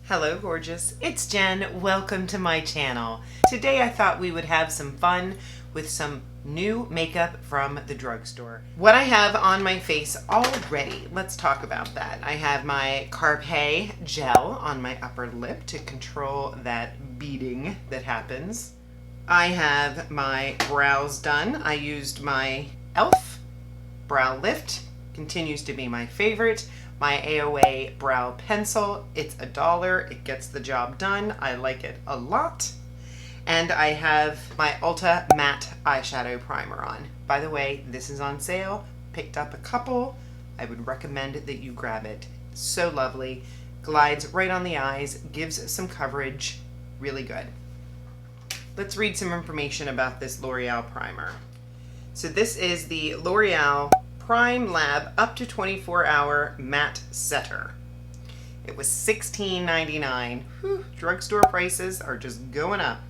Hello gorgeous, it's Jen. Welcome to my channel. Today I thought we would have some fun with some new makeup from the drugstore. What I have on my face already, let's talk about that. I have my Carpe gel on my upper lip to control that beading that happens. I have my brows done. I used my e.l.f. brow lift, continues to be my favorite. My AOA brow pencil, it's $1. It gets the job done. I like it a lot. And I have my Ulta Matte Eyeshadow Primer on. By the way, this is on sale. Picked up a couple. I would recommend that you grab it. So lovely. Glides right on the eyes, gives some coverage. Really good. Let's read some information about this L'Oreal primer. So this is the L'Oreal Prime Lab up to 24-hour matte setter. It was $16.99. Whew, drugstore prices are just going up.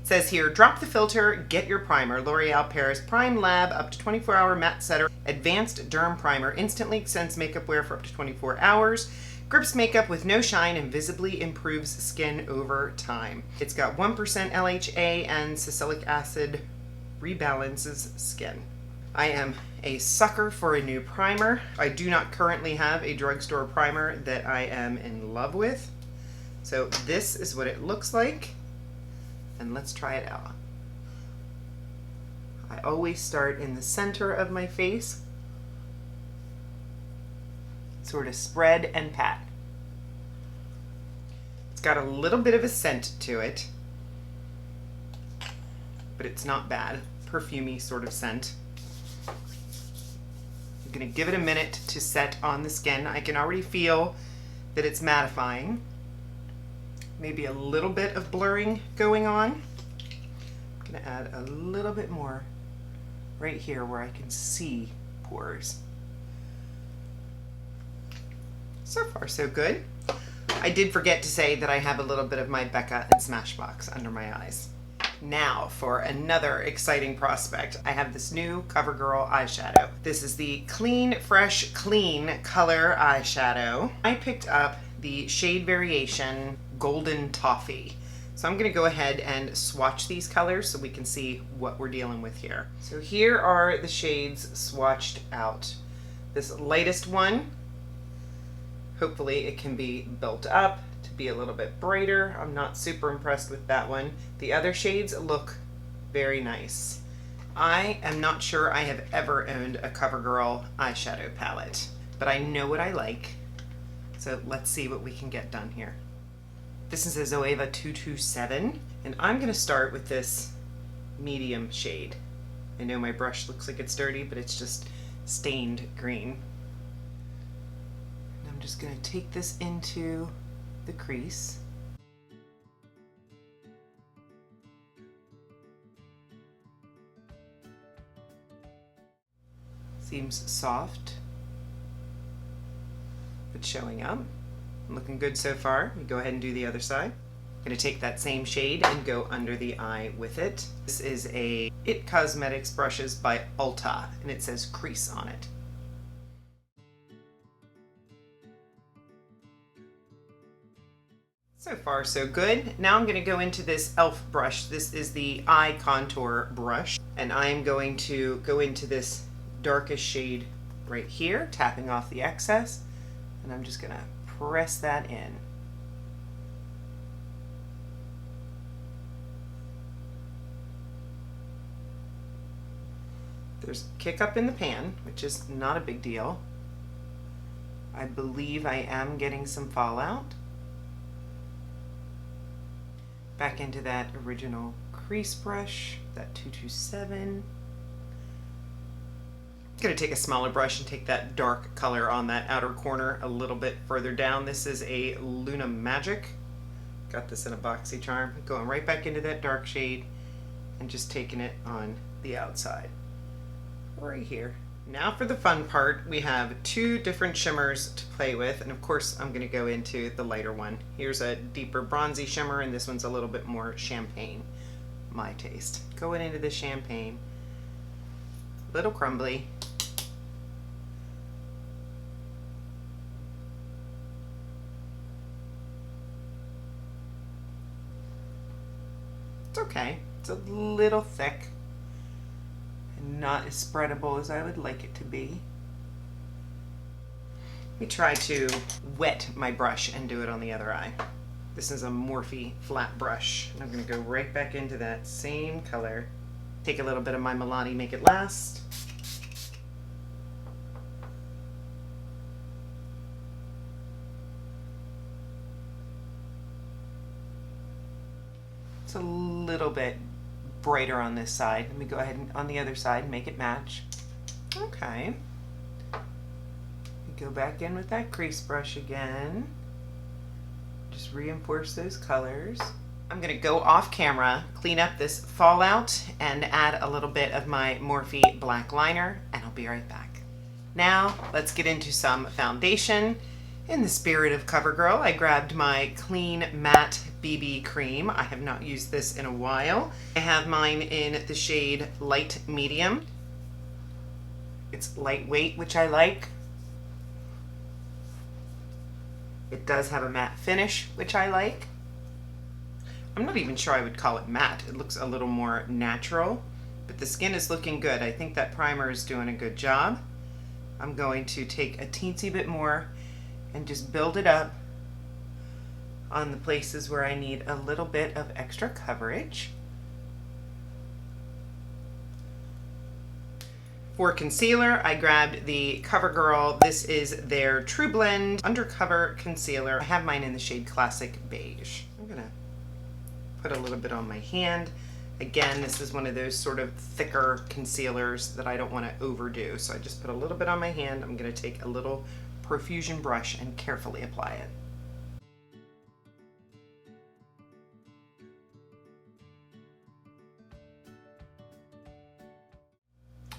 It says here, drop the filter, get your primer. L'Oreal Paris Prime Lab up to 24-hour matte setter. Advanced Derm Primer instantly extends makeup wear for up to 24 hours. Grips makeup with no shine and visibly improves skin over time. It's got 1% LHA and salicylic acid, rebalances skin. I am a sucker for a new primer. I do not currently have a drugstore primer that I am in love with. So this is what it looks like. And let's try it out. I always start in the center of my face. Sort of spread and pat. It's got a little bit of a scent to it, but it's not bad. Perfumey sort of scent. I'm going to give it a minute to set on the skin. I can already feel that it's mattifying. Maybe a little bit of blurring going on. I'm going to add a little bit more right here where I can see pores. So far so good. I did forget to say that I have a little bit of my Becca and Smashbox under my eyes. Now for another exciting prospect. I have this new Covergirl eyeshadow. This is the Clean Fresh Clean color eyeshadow. I picked up the shade variation Golden Toffee. So I'm gonna go ahead and swatch these colors so we can see what we're dealing with here. So here are the shades swatched out. This latest one, hopefully it can be built up to be a little bit brighter. I'm not super impressed with that one. The other shades look very nice. I am not sure I have ever owned a Covergirl eyeshadow palette, but I know what I like. So let's see what we can get done here. This is a Zoeva 227, and I'm gonna start with this medium shade. I know my brush looks like it's dirty, but it's just stained green. And I'm just gonna take this into the crease. Seems soft, but showing up. Looking good so far. We go ahead and do the other side. I'm going to take that same shade and go under the eye with it. This is a IT Cosmetics brushes by Ulta, and it says crease on it. So far so good. Now I'm going to go into this e.l.f. brush. This is the eye contour brush, and I'm going to go into this darkest shade right here, tapping off the excess, and I'm just going to press that in. There's kick up in the pan, which is not a big deal. I believe I am getting some fallout. Back into that original crease brush, that 227. I'm going to take a smaller brush and take that dark color on that outer corner a little bit further down. This is a Luna Magic. Got this in a Boxycharm. Going right back into that dark shade and just taking it on the outside. Right here. Now for the fun part, we have two different shimmers to play with, and of course I'm going to go into the lighter one. Here's a deeper bronzy shimmer, and this one's a little bit more champagne, my taste. Going into the champagne. Little crumbly. It's okay. It's a little thick and not as spreadable as I would like it to be. Let me try to wet my brush and do it on the other eye. This is a Morphe flat brush. And I'm going to go right back into that same color. Take a little bit of my Milani Make It Last. It's a little bit brighter on this side. Let me go ahead and on the other side make it match. Okay. Go back in with that crease brush again. Just reinforce those colors. I'm gonna go off camera, clean up this fallout, and add a little bit of my Morphe black liner, and I'll be right back. Now, let's get into some foundation. In the spirit of Covergirl, I grabbed my Clean Matte BB Cream. I have not used this in a while. I have mine in the shade Light Medium. It's lightweight, which I like. It does have a matte finish, which I like. I'm not even sure I would call it matte. It looks a little more natural, but the skin is looking good. I think that primer is doing a good job. I'm going to take a teensy bit more and just build it up on the places where I need a little bit of extra coverage. For concealer, I grabbed the Covergirl. This is their TruBlend Undercover Concealer. I have mine in the shade Classic Beige. I'm gonna put a little bit on my hand. Again, this is one of those sort of thicker concealers that I don't want to overdo. So I just put a little bit on my hand. I'm gonna take a little profusion brush and carefully apply it.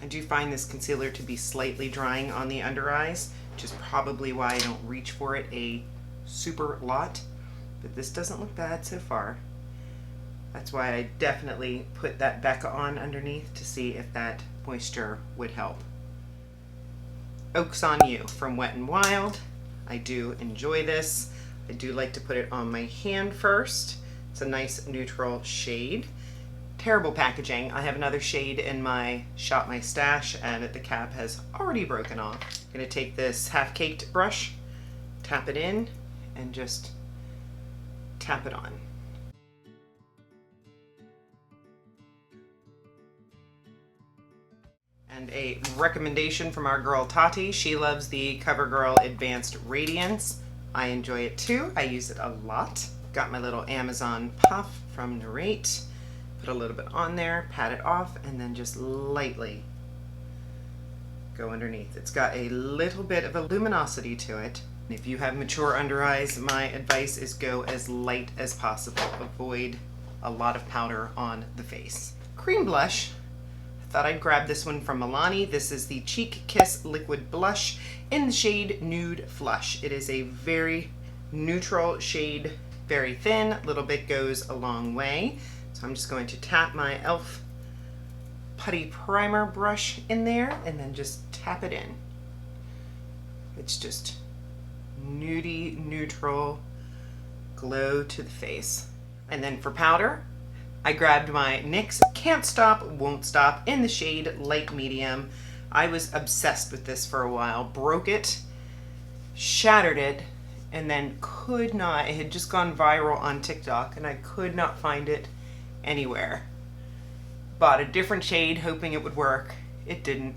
I do find this concealer to be slightly drying on the under eyes, which is probably why I don't reach for it a super lot, but this doesn't look bad so far. That's why I definitely put that Becca on underneath to see if that moisture would help. Oaks on You from Wet n Wild. I do enjoy this. I do like to put it on my hand first. It's a nice neutral shade. Terrible packaging. I have another shade in my Shop My Stash and the cap has already broken off. I'm gonna take this half-caked brush, tap it in, and just tap it on. And a recommendation from our girl Toffee. She loves the Covergirl Advanced Radiance. I enjoy it too. I use it a lot. Got my little Amazon puff from Norate. Put a little bit on there, pat it off, and then just lightly go underneath. It's got a little bit of a luminosity to it. If you have mature under eyes, my advice is go as light as possible. Avoid a lot of powder on the face. Cream blush. I thought I'd grab this one from Milani. This is the Cheek Kiss Liquid Blush in the shade Nude Flush. It is a very neutral shade, very thin. A little bit goes a long way. So I'm just going to tap my e.l.f. Putty Primer brush in there and then just tap it in. It's just nudie, neutral glow to the face. And then for powder, I grabbed my NYX Can't Stop, Won't Stop in the shade Light Medium. I was obsessed with this for a while. Broke it, shattered it, and then could not, it had just gone viral on TikTok and I could not find it anywhere. Bought a different shade hoping it would work. It didn't.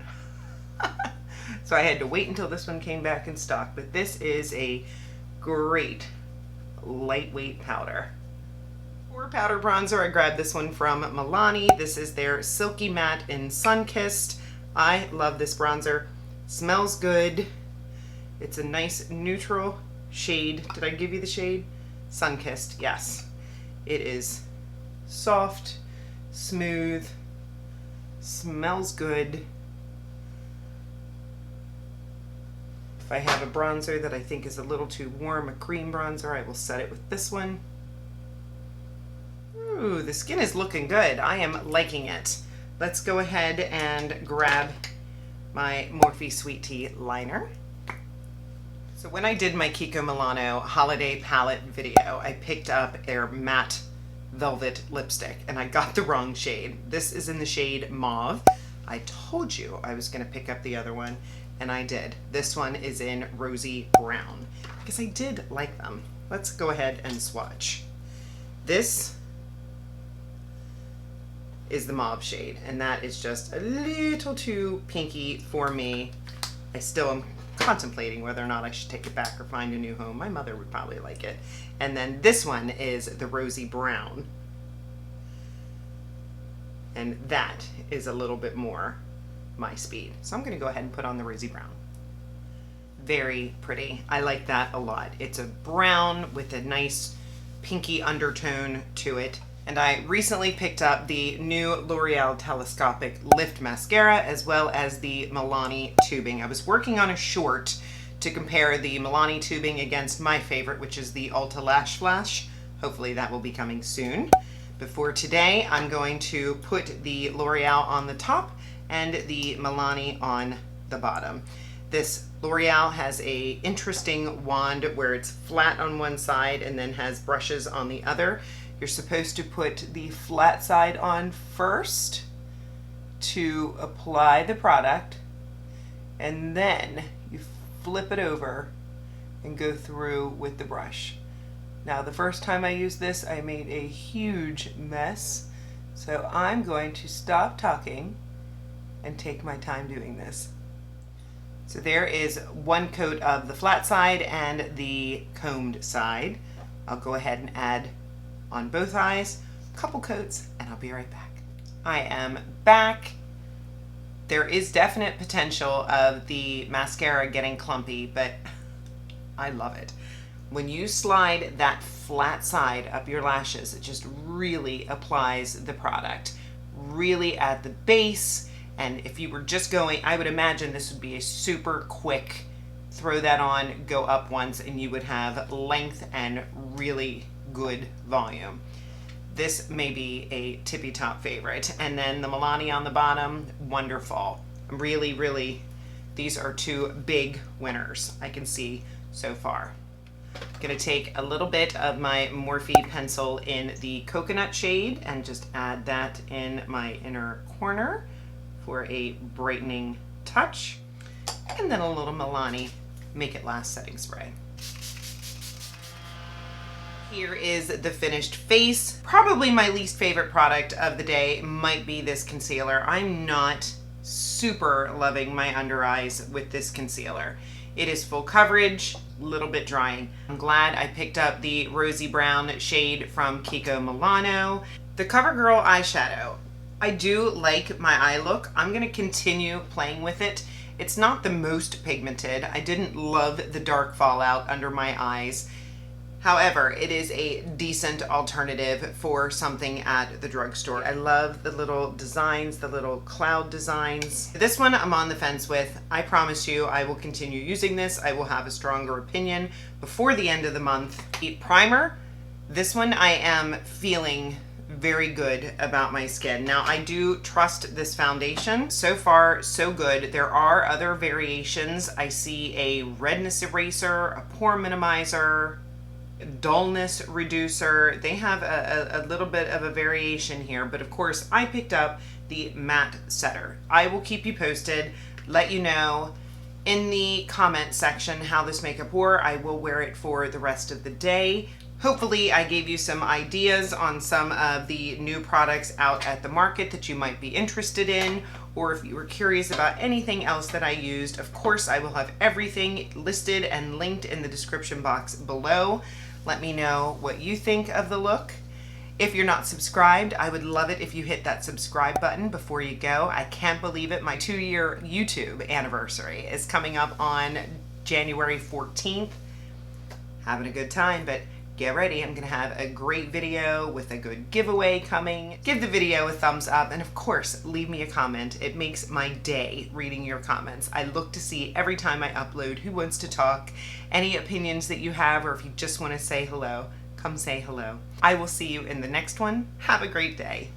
So I had to wait until this one came back in stock, but this is a great lightweight powder. For powder bronzer, I grabbed this one from Milani. This is their Silky Matte in Sunkissed. I love this bronzer. Smells good. It's a nice neutral shade. Did I give you the shade? Sunkissed, yes. It is soft, smooth, smells good. If I have a bronzer that I think is a little too warm, a cream bronzer, I will set it with this one. Ooh, the skin is looking good. I am liking it. Let's go ahead and grab my Morphe Sweet Tea liner. So when I did my Kiko Milano holiday palette video, I picked up their matte velvet lipstick, and I got the wrong shade. This is in the shade Mauve. I told you I was gonna pick up the other one, and I did. This one is in Rosy Brown, because I did like them. Let's go ahead and swatch. This is the Mauve shade, and that is just a little too pinky for me. I still am contemplating whether or not I should take it back or find a new home. My mother would probably like it. And then this one is the Rosy Brown, and that is a little bit more my speed. So I'm gonna go ahead and put on the Rosy Brown. Very pretty. I like that a lot. It's a brown with a nice pinky undertone to it. And I recently picked up the new L'Oreal Telescopic Lift Mascara, as well as the Milani tubing. I was working on a short to compare the Milani tubing against my favorite, which is the Ulta Lash Flash. Hopefully that will be coming soon. Before today, I'm going to put the L'Oreal on the top and the Milani on the bottom. This L'Oreal has a interesting wand where it's flat on one side and then has brushes on the other. You're supposed to put the flat side on first to apply the product, and then you flip it over and go through with the brush. Now, the first time I used this, I made a huge mess, so I'm going to stop talking and take my time doing this. So there is one coat of the flat side and the combed side. I'll go ahead and add on both eyes, a couple coats, and I'll be right back. I am back. There is definite potential of the mascara getting clumpy, but I love it. When you slide that flat side up your lashes, it just really applies the product, really at the base. And if you were just going, I would imagine this would be a super quick, throw that on, go up once, and you would have length and really good volume. This may be a tippy top favorite. And then the Milani on the bottom, wonderful. Really, these are two big winners I can see so far. I'm gonna take a little bit of my Morphe pencil in the coconut shade and just add that in my inner corner for a brightening touch. And then a little Milani Make It Last setting spray. Here is the finished face. Probably my least favorite product of the day might be this concealer. I'm not super loving my under eyes with this concealer. It is full coverage, a little bit drying. I'm glad I picked up the Rosy Brown shade from Kiko Milano. The Covergirl eyeshadow. I do like my eye look. I'm gonna continue playing with it. It's not the most pigmented. I didn't love the dark fallout under my eyes. However, it is a decent alternative for something at the drugstore. I love the little designs, the little cloud designs. This one I'm on the fence with. I promise you I will continue using this. I will have a stronger opinion before the end of the month. The primer, this one I am feeling very good about my skin. Now, I do trust this foundation. So far, so good. There are other variations. I see a redness eraser, a pore minimizer, dullness reducer. They have a little bit of a variation here, but of course I picked up the matte setter. I will keep you posted, let you know in the comment section how this makeup wore. I will wear it for the rest of the day. Hopefully I gave you some ideas on some of the new products out at the market that you might be interested in, or if you were curious about anything else that I used. Of course, I will have everything listed and linked in the description box below. Let me know what you think of the look. If you're not subscribed, I would love it if you hit that subscribe button before you go. I can't believe it. My 2-year YouTube anniversary is coming up on January 14th. Having a good time, but get ready. I'm gonna have a great video with a good giveaway coming. Give the video a thumbs up, and of course, leave me a comment. It makes my day reading your comments. I look to see every time I upload who wants to talk, any opinions that you have, or if you just wanna say hello, come say hello. I will see you in the next one. Have a great day.